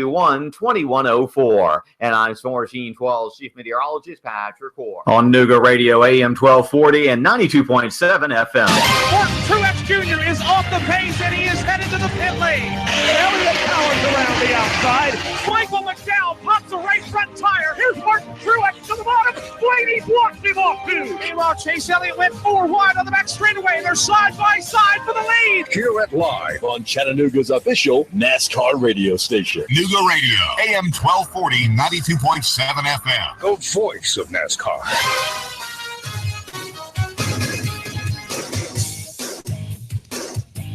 2104. And I'm Storm Team 12 Chief Meteorologist Patrick Orr on Nooga Radio AM 1240 and 92.7 FM. Martin Truex Jr. is off the pace and he is headed to the pit lane. Elliott Powers around the outside. Michael McDowell pops a right front tire. Here's Martin Truex to the bottom. Blaney blocks him off too. Meanwhile, Chase Elliott went 4 wide on the back straightaway. They're side by side for the lead. Hear it live on Chattanooga's official NASCAR radio station. Nooga Radio, AM 1240, 92.7 FM. The voice of NASCAR.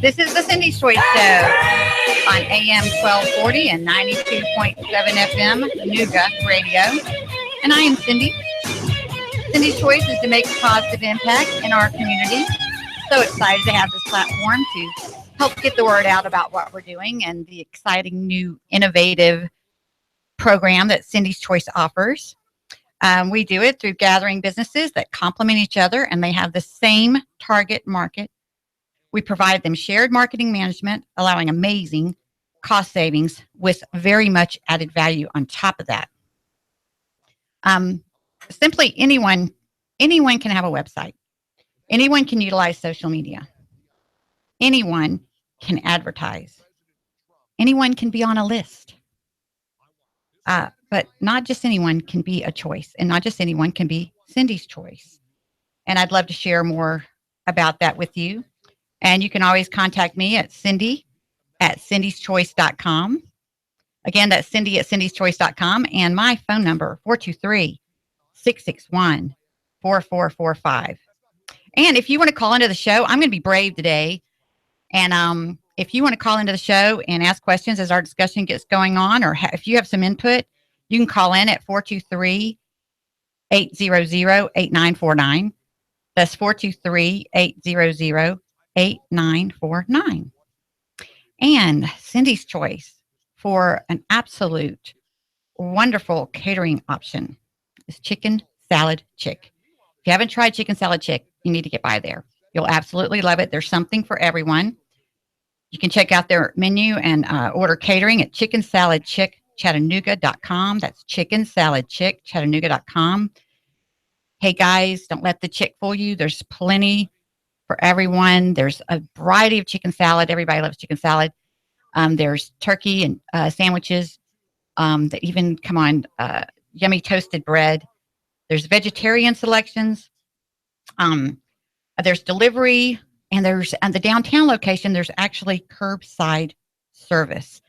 This is the Cindy's Choice Show on AM 1240 and 92.7 FM, Nooga Radio. And I am Cindy. Cindy's Choice is to make a positive impact in our community. So excited to have this platform to help get the word out about what we're doing and the exciting new innovative program that Cindy's Choice offers. We do it through gathering businesses that complement each other and they have the same target market. We provide them shared marketing management, allowing amazing cost savings with very much added value on top of that. Simply anyone can have a website. Anyone can utilize social media. Anyone can advertise. Anyone can be on a list. But not just anyone can be a choice, and not just anyone can be Cindy's Choice. And I'd love to share more about that with you. And you can always contact me at cindy@cindyschoice.com. Again, that's cindy@cindyschoice.com. And my phone number, 423-661-4445. And if you want to call into the show, I'm going to be brave today. And if you want to call into the show and ask questions as our discussion gets going on, or if you have some input, you can call in at 423-800-8949. That's 423-800-8949. And Cindy's Choice for an absolute wonderful catering option is Chicken Salad Chick. If you haven't tried Chicken Salad Chick, you need to get by there. You'll absolutely love it. There's something for everyone. You can check out their menu and order catering at chickensaladchickchattanooga.com. That's chickensaladchickchattanooga.com. Hey guys, don't let the chick fool you. There's plenty for everyone. There's a variety of chicken salad. Everybody loves chicken salad. There's turkey and sandwiches that even come on yummy toasted bread. There's vegetarian selections. There's delivery, and there's on the downtown location, there's actually curbside service.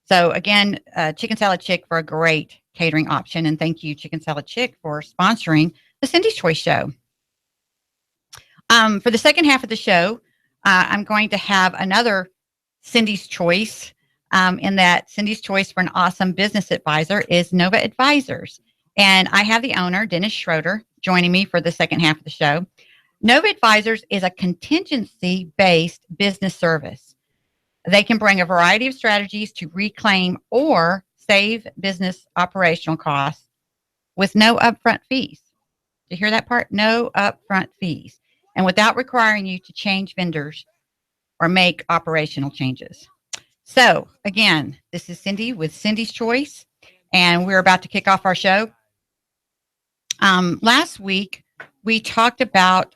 So again, Chicken Salad Chick for a great catering option. And thank you, Chicken Salad Chick, for sponsoring the Cindy's Choice Show. For the second half of the show, I'm going to have another Cindy's Choice, in that Cindy's Choice for an awesome business advisor is Nova Advisors. And I have the owner, Dennis Schroeder, joining me for the second half of the show. Nova Advisors is a contingency-based business service. They can bring a variety of strategies to reclaim or save business operational costs with no upfront fees. Did you hear that part? No upfront fees. And without requiring you to change vendors or make operational changes. So, again, this is Cindy with Cindy's Choice, and we're about to kick off our show. Last week, we talked about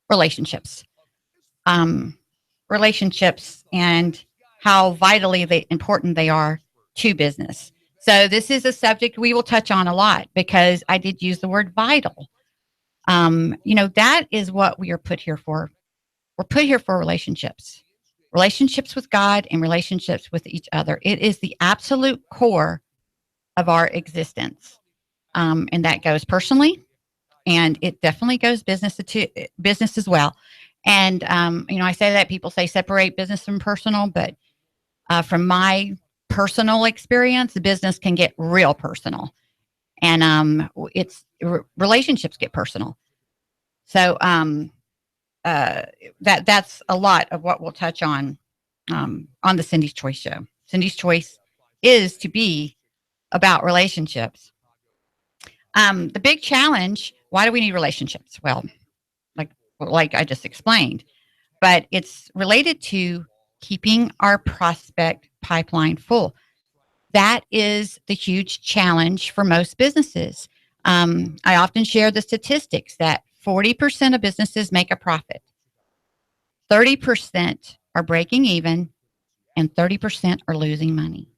relationships and how vitally important they are to business. So this is a subject we will touch on a lot because I did use the word vital. That is what we are put here for. We're put here for relationships with God and relationships with each other. It is the absolute core of our existence. And that goes personally, and it definitely goes business as well. And, I say that people say separate business from personal, but from my personal experience, the business can get real personal, and relationships get personal. So that's a lot of what we'll touch on the Cindy's Choice Show. Cindy's Choice is to be about relationships. The big challenge, why do we need relationships? Well, like I just explained, but it's related to keeping our prospect pipeline full. that is the huge challenge for most businesses. I often share the statistics that 40% of businesses make a profit, 30% are breaking even, and 30% are losing money.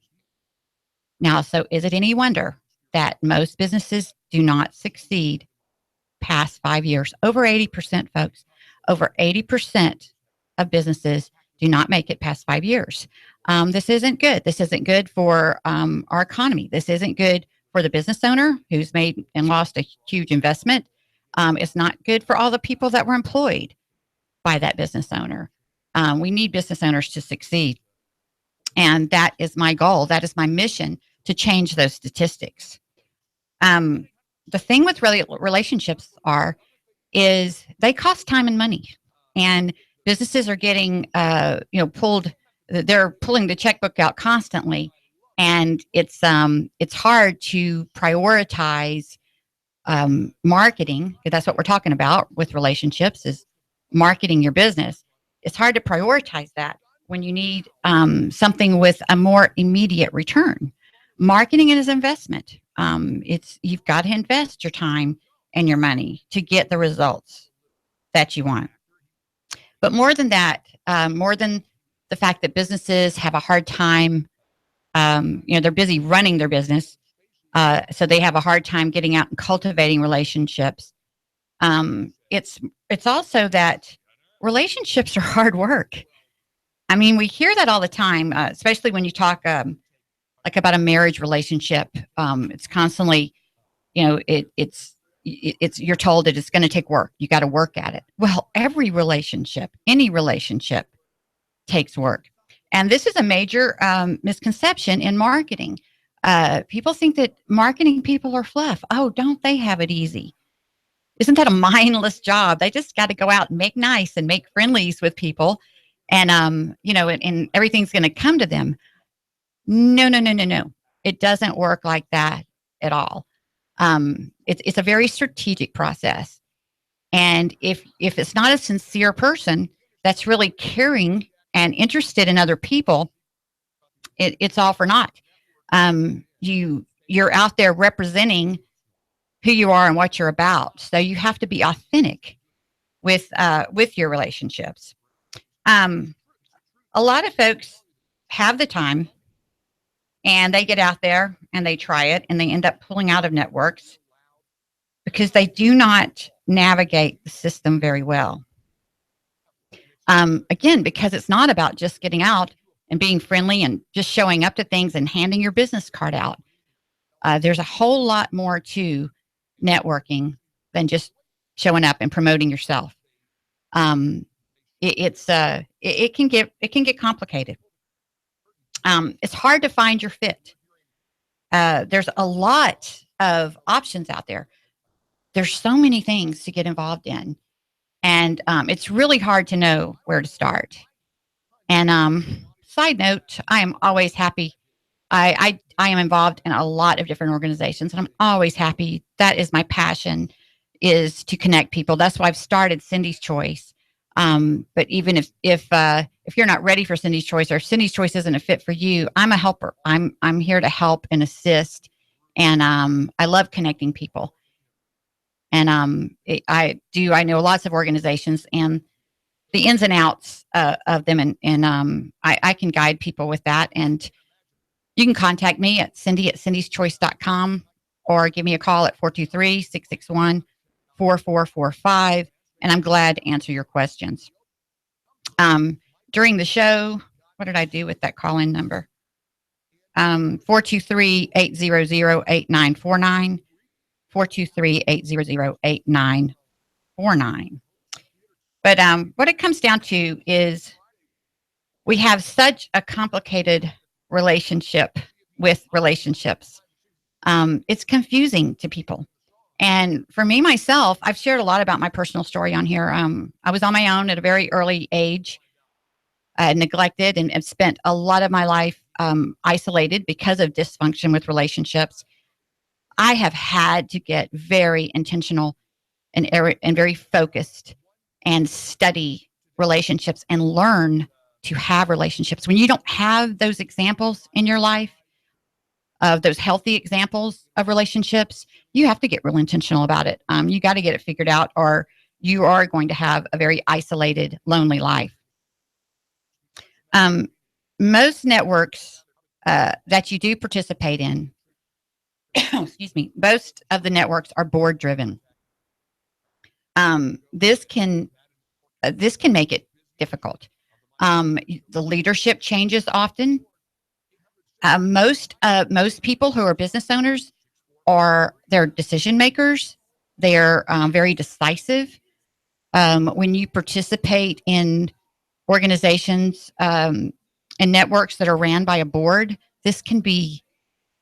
Now, so is it any wonder that most businesses do not succeed past 5 years? Over 80%, folks, over 80% of businesses do not make it past 5 years. This isn't good. This isn't good for our economy. This isn't good for the business owner who's made and lost a huge investment. It's not good for all the people that were employed by that business owner. We need business owners to succeed. And that is my goal. That is my mission, to change those statistics. The thing with relationships is they cost time and money, and businesses are getting, pulled. They're pulling the checkbook out constantly, and it's hard to prioritize marketing, because that's what we're talking about with relationships, is marketing your business. It's hard to prioritize that when you need something with a more immediate return. Marketing is investment. You've got to invest your time and your money to get the results that you want. But more than that, more than the fact that businesses have a hard time, they're busy running their business, so they have a hard time getting out and cultivating relationships. It's also that relationships are hard work. I mean, we hear that all the time, especially when you talk like about a marriage relationship. It's constantly, you're told that it's going to take work. You got to work at it. Well, every relationship, any relationship, takes work. And this is a major misconception in marketing. People think that marketing people are fluff. Oh, don't they have it easy? Isn't that a mindless job? They just got to go out and make nice and make friendlies with people, and and everything's going to come to them. No. It doesn't work like that at all. It's a very strategic process. And if it's not a sincere person that's really caring and interested in other people, it's all for naught. You're out there representing who you are and what you're about. So you have to be authentic with your relationships. A lot of folks have the time, and they get out there and they try it, and they end up pulling out of networks because they do not navigate the system very well. Again, because it's not about just getting out and being friendly and just showing up to things and handing your business card out. There's a whole lot more to networking than just showing up and promoting yourself. It can get complicated. It's hard to find your fit. There's a lot of options out there. There's so many things to get involved in, and it's really hard to know where to start. And side note, I am always happy. I am involved in a lot of different organizations, and I'm always happy. That is my passion, is to connect people. That's why I've started Cindy's Choice. But even if you're not ready for Cindy's Choice, or if Cindy's Choice isn't a fit for you, I'm a helper. I'm here to help and assist, and I love connecting people. And I know lots of organizations and the ins and outs of them, and I can guide people with that. And you can contact me at cindy@cindyschoice.com, or give me a call at 423-661-4445. And I'm glad to answer your questions. During the show, what did I do with that call-in number? 423-800-8949, 423-800-8949. But what it comes down to is we have such a complicated relationship with relationships. It's confusing to people. And for me, myself, I've shared a lot about my personal story on here. I was on my own at a very early age, neglected, and spent a lot of my life isolated because of dysfunction with relationships. I have had to get very intentional and very focused and study relationships and learn to have relationships. When you don't have those examples in your life, of those healthy examples of relationships, you have to get real intentional about it. You got to get it figured out, or you are going to have a very isolated, lonely life. Most networks that you do participate in, excuse me, most of the networks are board driven. This can make it difficult. The leadership changes often. Most people who are business owners they're decision makers. They're very decisive. When you participate in organizations and networks that are ran by a board, this can be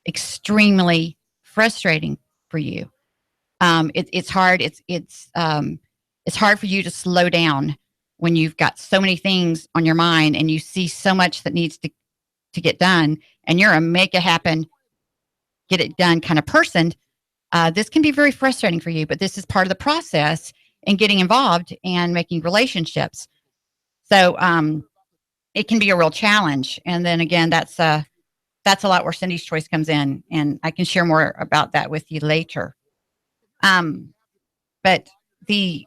extremely frustrating for you. It's hard. It's hard for you to slow down when you've got so many things on your mind and you see so much that needs to get done, and you're a make it happen, get it done kind of person. This can be very frustrating for you, but this is part of the process in getting involved and making relationships. So it can be a real challenge. And then again, that's a lot where Cindy's Choice comes in, and I can share more about that with you later. But the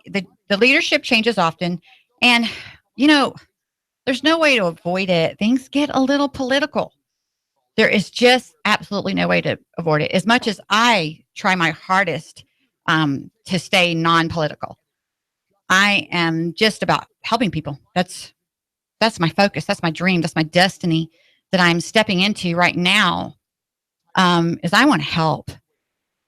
leadership changes often, and there's no way to avoid it. Things get a little political. There is just absolutely no way to avoid it. As much as I try my hardest to stay non-political, I am just about helping people. That's my focus. That's my dream. That's my destiny that I'm stepping into right now. Is I want to help.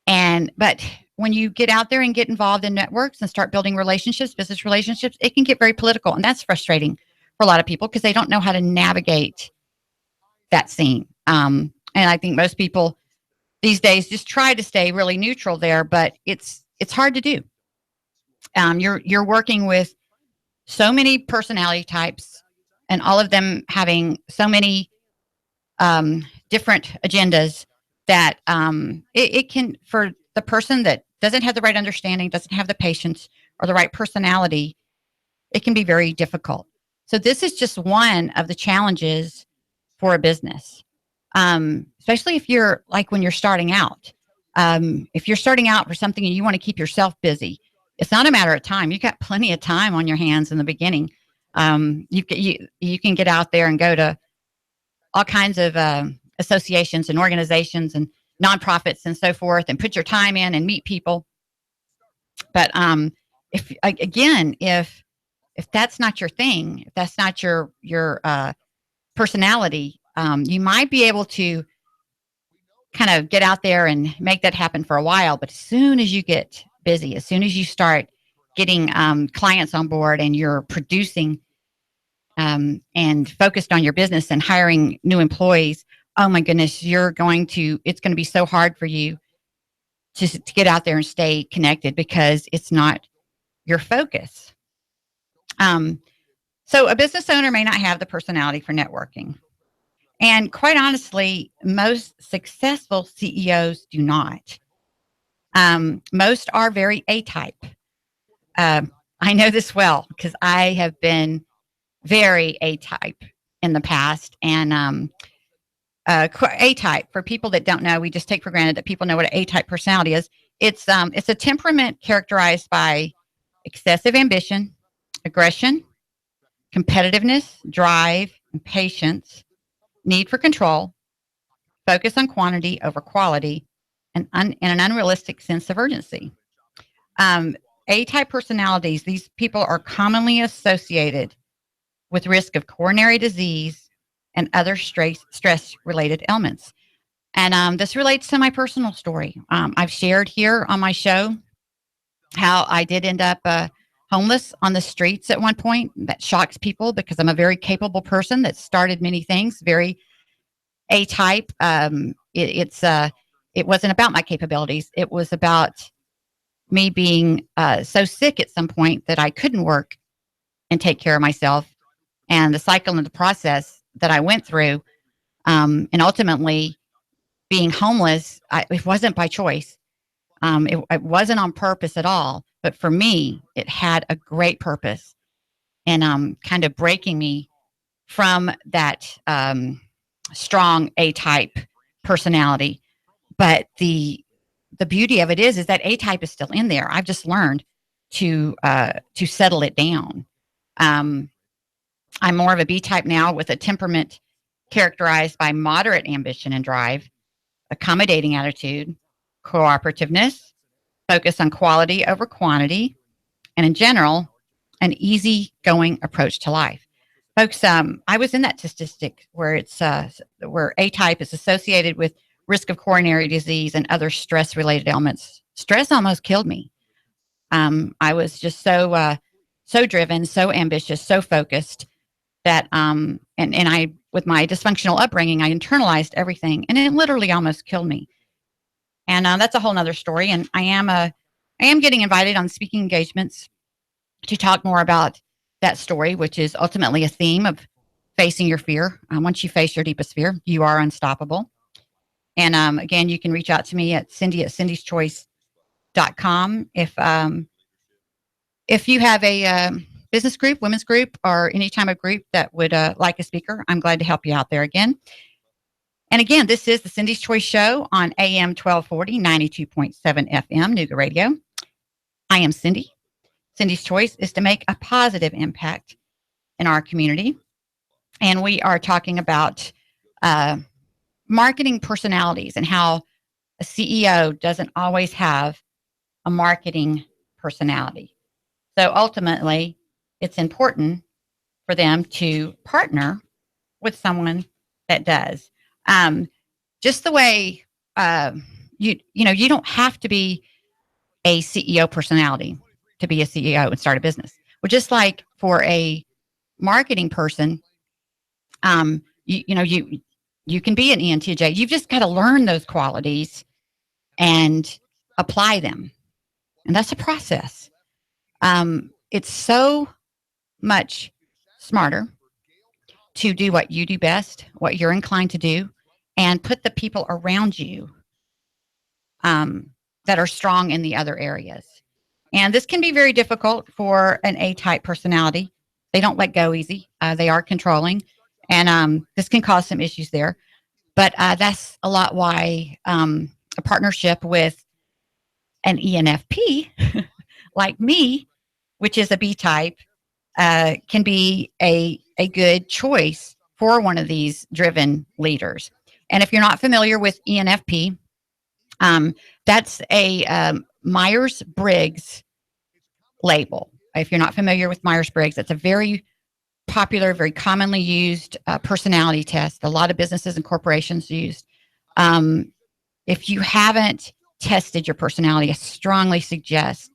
But when you get out there and get involved in networks and start building relationships, business relationships, it can get very political, and that's frustrating for a lot of people because they don't know how to navigate that scene. And I think most people these days just try to stay really neutral there, but it's hard to do. You're working with so many personality types, and all of them having so many different agendas that it can, for the person that doesn't have the right understanding, doesn't have the patience or the right personality, it can be very difficult. So this is just one of the challenges for a business, especially if you're like when you're starting out. If you're starting out for something and you want to keep yourself busy, it's not a matter of time. You've got plenty of time on your hands in the beginning. You can get out there and go to all kinds of associations and organizations and nonprofits and so forth, and put your time in and meet people. But if that's not your thing, if that's not your personality, you might be able to kind of get out there and make that happen for a while. But as soon as you get busy, as soon as you start getting clients on board and you're producing and focused on your business and hiring new employees, oh my goodness, it's going to be so hard for you to get out there and stay connected because it's not your focus. So a business owner may not have the personality for networking. And quite honestly, most successful CEOs do not. Most are very A-type. I know this well because I have been very A-type in the past. And A-type, for people that don't know, we just take for granted that people know what an A-type personality is. It's a temperament characterized by excessive ambition, aggression, competitiveness, drive, impatience, need for control, focus on quantity over quality, and an unrealistic sense of urgency. A-type personalities, these people are commonly associated with risk of coronary disease and other stress-related ailments. And this relates to my personal story. I've shared here on my show how I did end up homeless on the streets at one point. That shocks people because I'm a very capable person that started many things, very A-type. It wasn't about my capabilities. It was about me being so sick at some point that I couldn't work and take care of myself. And the cycle and the process that I went through, and ultimately being homeless, it wasn't by choice. It wasn't on purpose at all. But for me, it had a great purpose and kind of breaking me from that strong A-type personality. But the beauty of it is that A-type is still in there. I've just learned to settle it down. I'm more of a B-type now, with a temperament characterized by moderate ambition and drive, accommodating attitude, cooperativeness, focus on quality over quantity, and in general, an easygoing approach to life. Folks, I was in that statistic where it's where A-type is associated with risk of coronary disease and other stress-related ailments. Stress almost killed me. I was just so driven, so ambitious, so focused that and I, with my dysfunctional upbringing, I internalized everything, and it literally almost killed me. And that's a whole nother story. And I am getting invited on speaking engagements to talk more about that story, which is ultimately a theme of facing your fear. Once you face your deepest fear, you are unstoppable. And again, you can reach out to me at cindy@cindyschoice.com. If you have a business group, women's group, or any type of group that would like a speaker, I'm glad to help you out there again. And again, this is the Cindy's Choice Show on AM 1240, 92.7 FM, Nooga Radio. I am Cindy. Cindy's Choice is to make a positive impact in our community. And we are talking about marketing personalities and how a CEO doesn't always have a marketing personality. So ultimately, it's important for them to partner with someone that does. Just the way you don't have to be a CEO personality to be a CEO and start a business. Well, just like for a marketing person, you can be an ENTJ. You've just got to learn those qualities and apply them, and that's a process. It's so much smarter to do what you do best, what you're inclined to do, and put the people around you that are strong in the other areas. And this can be very difficult for an A-type personality. They don't let go easy. They are controlling, and this can cause some issues there. But that's a lot why a partnership with an ENFP like me, which is a B-type, can be a good choice for one of these driven leaders. And if you're not familiar with ENFP, that's a Myers-Briggs label. If you're not familiar with Myers-Briggs, it's a very popular, very commonly used personality test. A lot of businesses and corporations use. If you haven't tested your personality, I strongly suggest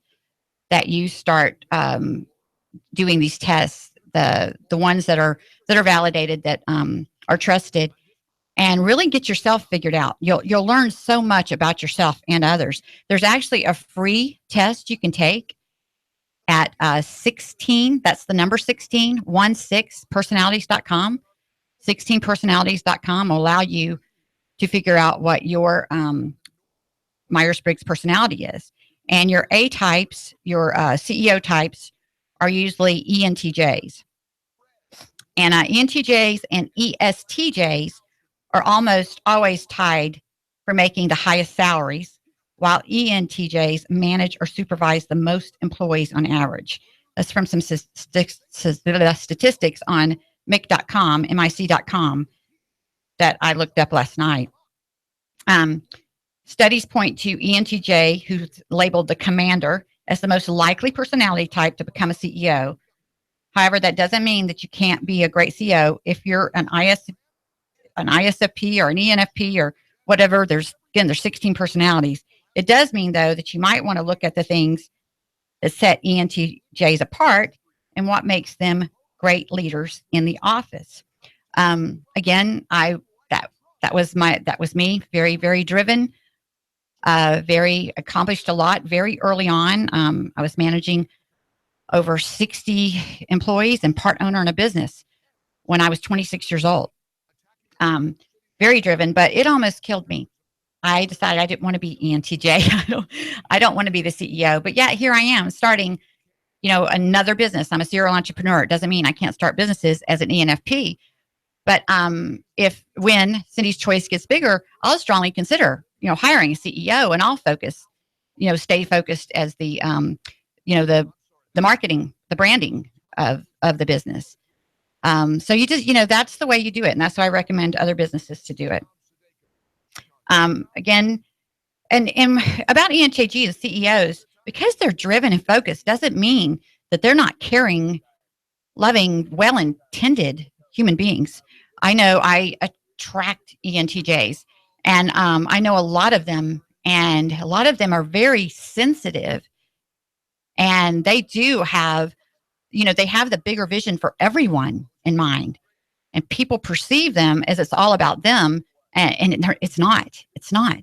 that you start doing these tests, the ones that are validated, that are trusted, and really get yourself figured out. You'll learn so much about yourself and others. There's actually a free test you can take at 16. That's the number 16, 16personalities.com. 16personalities.com will allow you to figure out what your Myers-Briggs personality is. And your A types, your CEO types, are usually ENTJs. And ENTJs and ESTJs are almost always tied for making the highest salaries, while ENTJs manage or supervise the most employees on average. That's from some statistics on mic.com that I looked up last night. Studies point to ENTJ, who's labeled the commander, as the most likely personality type to become a CEO. However, that doesn't mean that you can't be a great CEO if you're an ISFP or an ENFP or whatever. There's 16 personalities. It does mean, though, that you might want to look at the things that set ENTJs apart and what makes them great leaders in the office. Again, that was me. Very, very driven. Very accomplished a lot very early on. I was managing over 60 employees and part owner in a business when I was 26 years old. Very driven, but it almost killed me. I decided I didn't want to be ENTJ. I don't want to be the CEO, but yeah, here I am starting, another business. I'm a serial entrepreneur. It doesn't mean I can't start businesses as an ENFP, But when Cindy's Choice gets bigger, I'll strongly consider, hiring a CEO, and I'll stay focused as the, the marketing, the branding of the business. So you just, that's the way you do it. And that's how I recommend other businesses to do it. Again, and about ENTG, the CEOs, because they're driven and focused, doesn't mean that they're not caring, loving, well-intended human beings. I know I attract ENTJs, and I know a lot of them, and a lot of them are very sensitive, and they do have, they have the bigger vision for everyone in mind, and people perceive them as it's all about them, and it's not. It's not.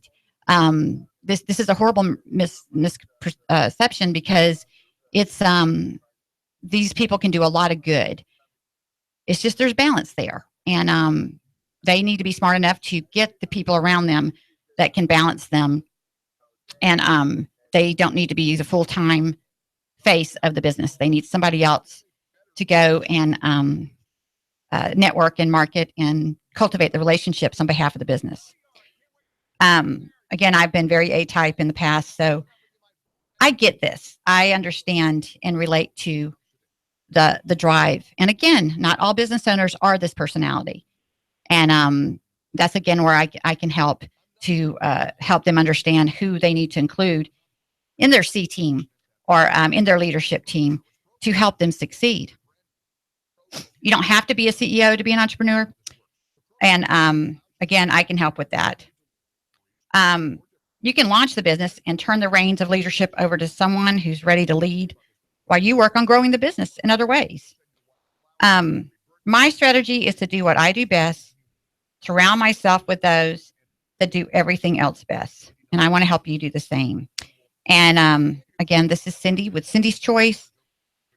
This is a horrible misperception, because it's these people can do a lot of good. It's just there's balance there, and they need to be smart enough to get the people around them that can balance them, and they don't need to be the full-time face of the business. They need somebody else to go and network and market and cultivate the relationships on behalf of the business. Again, I've been very A-type in the past, so I get this. I understand and relate to the drive. And again, not all business owners are this personality. And that's, again, where I can help to help them understand who they need to include in their C team or in their leadership team to help them succeed. You don't have to be a CEO to be an entrepreneur. And again, I can help with that. You can launch the business and turn the reins of leadership over to someone who's ready to lead while you work on growing the business in other ways. My strategy is to do what I do best, surround myself with those that do everything else best. And I want to help you do the same. And again, this is Cindy with Cindy's Choice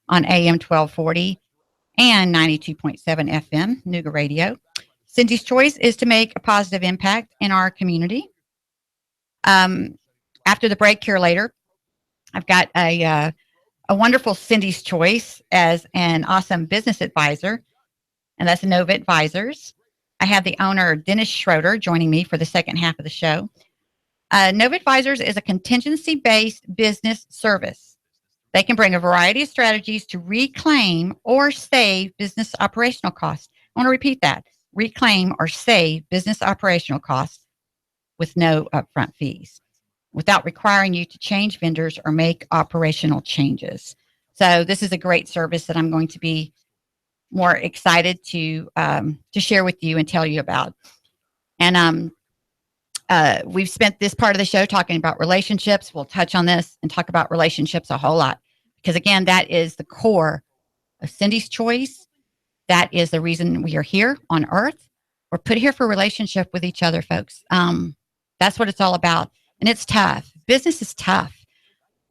on AM 1240 and 92.7 FM, Nooga Radio. Cindy's Choice is to make a positive impact in our community. After the break here later, I've got a wonderful Cindy's Choice as an awesome business advisor, and that's Nova Advisors. I have the owner, Dennis Schroeder, joining me for the second half of the show. Nova Advisors is a contingency-based business service. They can bring a variety of strategies to reclaim or save business operational costs. I want to repeat that. Reclaim or save business operational costs with no upfront fees, without requiring you to change vendors or make operational changes. So this is a great service that I'm going to be more excited to share with you and tell you about. And we've spent this part of the show talking about relationships. We'll touch on this and talk about relationships a whole lot, because again, that is the core of Cindy's Choice. That is the reason we are here on Earth. We're put here for relationship with each other, folks. That's what it's all about. And it's tough. Business is tough.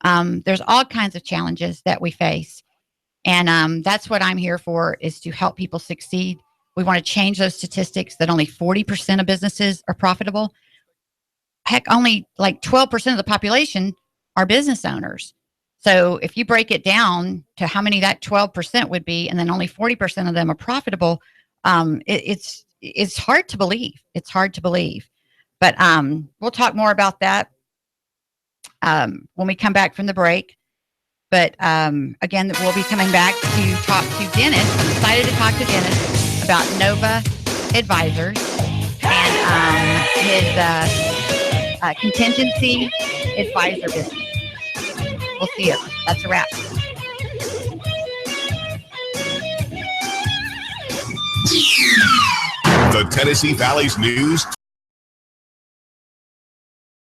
There's all kinds of challenges that we face. And that's what I'm here for, is to help people succeed. We want to change those statistics that only 40% of businesses are profitable. Heck, only like 12% of the population are business owners. So if you break it down to how many that 12% would be, and then only 40% of them are profitable, it's hard to believe. It's hard to believe. But we'll talk more about that when we come back from the break. But again, we'll be coming back to talk to Dennis. I'm excited to talk to Dennis about Nova Advisors and his contingency advisor business. We'll see you. That's a wrap. The Tennessee Valley's news,